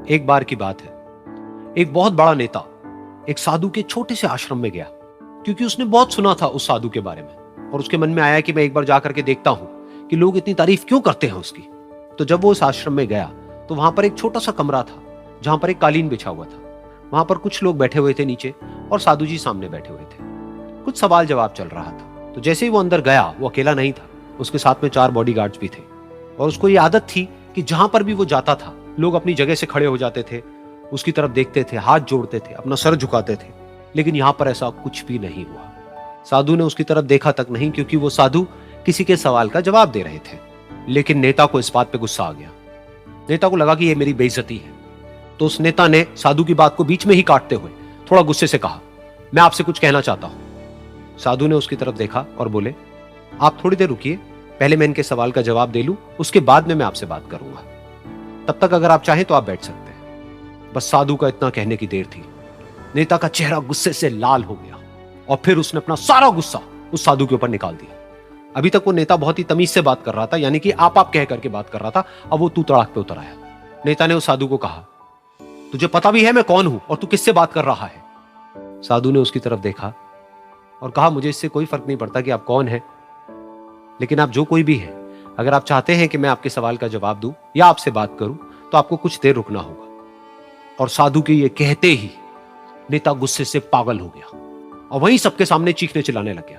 एक बार की बात है, एक बहुत बड़ा नेता एक साधु के छोटे से आश्रम में गया, क्योंकि उसने बहुत सुना था उस साधु के बारे में और उसके मन में आया कि मैं एक बार जाकर के देखता हूं कि लोग इतनी तारीफ क्यों करते हैं उसकी। तो जब वो उस आश्रम में गया तो वहां पर एक छोटा सा कमरा था जहां पर एक कालीन बिछा हुआ था। वहां पर कुछ लोग बैठे हुए थे नीचे और साधु जी सामने बैठे हुए थे। कुछ सवाल जवाब चल रहा था। तो जैसे ही वो अंदर गया, वो अकेला नहीं था, उसके साथ में 4 बॉडीगार्ड्स भी थे और उसको ये आदत थी कि जहां पर भी वो जाता था लोग अपनी जगह से खड़े हो जाते थे, उसकी तरफ देखते थे, हाथ जोड़ते थे, अपना सर झुकाते थे। लेकिन यहां पर ऐसा कुछ भी नहीं हुआ। साधु ने उसकी तरफ देखा तक नहीं, क्योंकि वो साधु किसी के सवाल का जवाब दे रहे थे। लेकिन नेता को इस बात पे गुस्सा आ गया। नेता को लगा कि ये मेरी बेइज्जती है। तो उस नेता ने साधु की बात को बीच में ही काटते हुए थोड़ा गुस्से से कहा, मैं आपसे कुछ कहना चाहता हूं। साधु ने उसकी तरफ देखा और बोले, आप थोड़ी देर रुकिए, पहले मैं इनके सवाल का जवाब दे लूं, उसके बाद में मैं आपसे बात करूंगा। तब तक अगर आप चाहें तो आप बैठ सकते हैं। बस साधु का इतना कहने की देर थी। नेता का चेहरा गुस्से से लाल हो गया और फिर उसने अपना सारा गुस्सा उस साधु के ऊपर निकाल दिया। अभी तक वो नेता बहुत ही तमीज से बात कर रहा था, यानी कि आप कह करके बात कर रहा था। अब वो तू तड़ाक पे उतर आया। नेता ने उस साधु को कहा, तुझे पता भी है मैं कौन हूं और तू किससे बात कर रहा है? साधु ने उसकी तरफ देखा और कहा, मुझे इससे कोई फर्क नहीं पड़ता कि आप कौन हैं, लेकिन आप जो कोई भी हैं, अगर आप चाहते हैं कि मैं आपके सवाल का जवाब दूं या आपसे बात करूं तो आपको कुछ देर रुकना होगा। और साधु के ये कहते ही नेता गुस्से से पागल हो गया और वहीं सबके सामने चीखने चिल्लाने लग गया,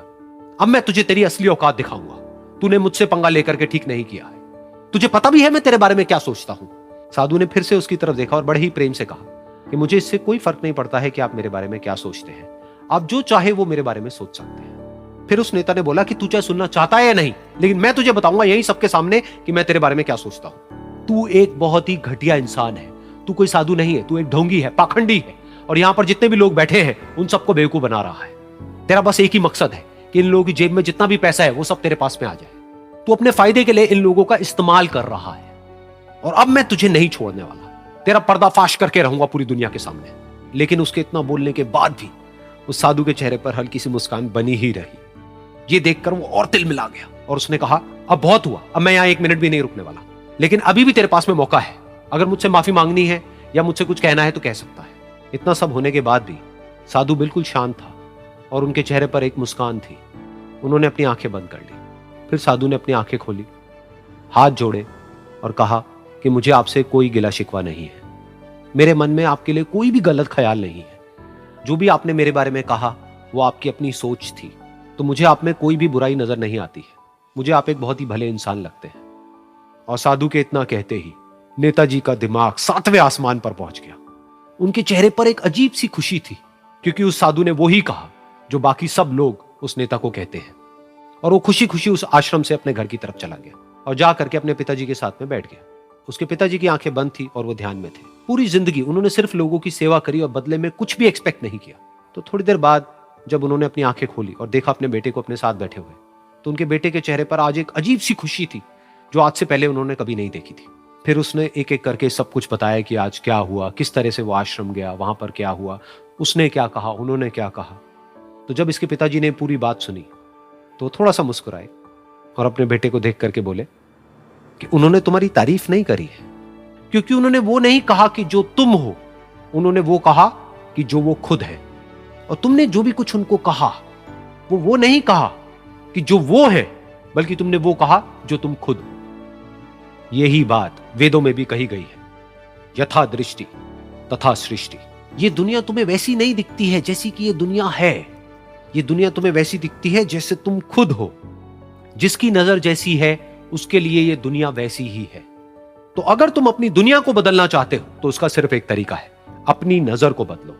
अब मैं तुझे तेरी असली औकात दिखाऊंगा। तूने मुझसे पंगा लेकर के ठीक नहीं किया है। तुझे पता भी है मैं तेरे बारे में क्या सोचता हूं। साधु ने फिर से उसकी तरफ देखा और बड़े ही प्रेम से कहा कि मुझे इससे कोई फर्क नहीं पड़ता है कि आप मेरे बारे में क्या सोचते हैं। आप जो चाहे वो मेरे बारे में सोच सकते हैं। फिर उस नेता ने बोला कि तू चाहे सुनना चाहता है या नहीं, लेकिन मैं तुझे बताऊंगा यही सबके सामने कि मैं तेरे बारे में क्या सोचता हूं। तू एक बहुत ही घटिया इंसान है। तू कोई साधु नहीं है, तू एक ढोंगी है, पाखंडी है और यहां पर जितने भी लोग बैठे हैं उन सबको बेवकूफ बना रहा है। तेरा बस एक ही मकसद है कि इन लोगों की जेब में जितना भी पैसा है वो सब तेरे पास में आ जाए। तू अपने फायदे के लिए इन लोगों का इस्तेमाल कर रहा है और अब मैं तुझे नहीं छोड़ने वाला। तेरा पर्दाफाश करके रहूंगा पूरी दुनिया के सामने। लेकिन उसके इतना बोलने के बाद भी उस साधु के चेहरे पर हल्की सी मुस्कान बनी ही रही। ये देखकर वो और तिल मिला गया और उसने कहा, अब बहुत हुआ, अब मैं यहां 1 मिनट भी नहीं रुकने वाला। लेकिन अभी भी तेरे पास में मौका है। अगर मुझसे माफी मांगनी है या मुझसे कुछ कहना है तो कह सकता है। इतना सब होने के बाद भी साधु बिल्कुल शांत था और उनके चेहरे पर एक मुस्कान थी। उन्होंने अपनी आंखें बंद कर ली। फिर साधु ने अपनी आंखें खोली, हाथ जोड़े और कहा कि मुझे आपसे कोई गिला शिकवा नहीं है। मेरे मन में आपके लिए कोई भी गलत ख्याल नहीं है। जो भी आपने मेरे बारे में कहा वो आपकी अपनी सोच थी। तो मुझे आप में कोई भी बुराई नजर नहीं आती है। मुझे आप एक बहुत ही भले इंसान लगते हैं। और साधु के इतना कहते ही नेताजी का दिमाग 7वें आसमान पर पहुंच गया। उनके चेहरे पर एक अजीब सी खुशी थी, क्योंकि उस साधु ने वो ही कहा जो बाकी सब लोग उस नेता को कहते हैं। और वो खुशी खुशी उस आश्रम से अपने घर की तरफ चला गया और जा करके अपने पिताजी के साथ में बैठ गया। उसके पिताजी की आंखें बंद थी और वो ध्यान में थे। पूरी जिंदगी उन्होंने सिर्फ लोगों की सेवा करी और बदले में कुछ भी एक्सपेक्ट नहीं किया। तो थोड़ी देर बाद जब उन्होंने अपनी आंखें खोली और देखा अपने बेटे को अपने साथ बैठे हुए, तो उनके बेटे के चेहरे पर आज एक अजीब सी खुशी थी जो आज से पहले उन्होंने कभी नहीं देखी थी। फिर उसने एक एक करके सब कुछ बताया कि आज क्या हुआ, किस तरह से वो आश्रम गया, वहां पर क्या हुआ, उसने क्या कहा, उन्होंने क्या कहा। तो जब इसके पिताजी ने पूरी बात सुनी तो थोड़ा सा मुस्कुराए और अपने बेटे को देख करके बोले कि उन्होंने तुम्हारी तारीफ नहीं करी है, क्योंकि उन्होंने वो नहीं कहा कि जो तुम हो, उन्होंने वो कहा कि जो वो खुद है। और तुमने जो भी कुछ उनको कहा वो नहीं कहा कि जो वो है, बल्कि तुमने वो कहा जो तुम खुद हो। यही बात वेदों में भी कही गई है, यथा दृष्टि तथा सृष्टि। ये दुनिया तुम्हें वैसी नहीं दिखती है जैसी कि ये दुनिया है। ये दुनिया तुम्हें वैसी दिखती है जैसे तुम खुद हो। जिसकी नजर जैसी है उसके लिए ये दुनिया वैसी ही है। तो अगर तुम अपनी दुनिया को बदलना चाहते हो तो उसका सिर्फ एक तरीका है, अपनी नजर को बदलो।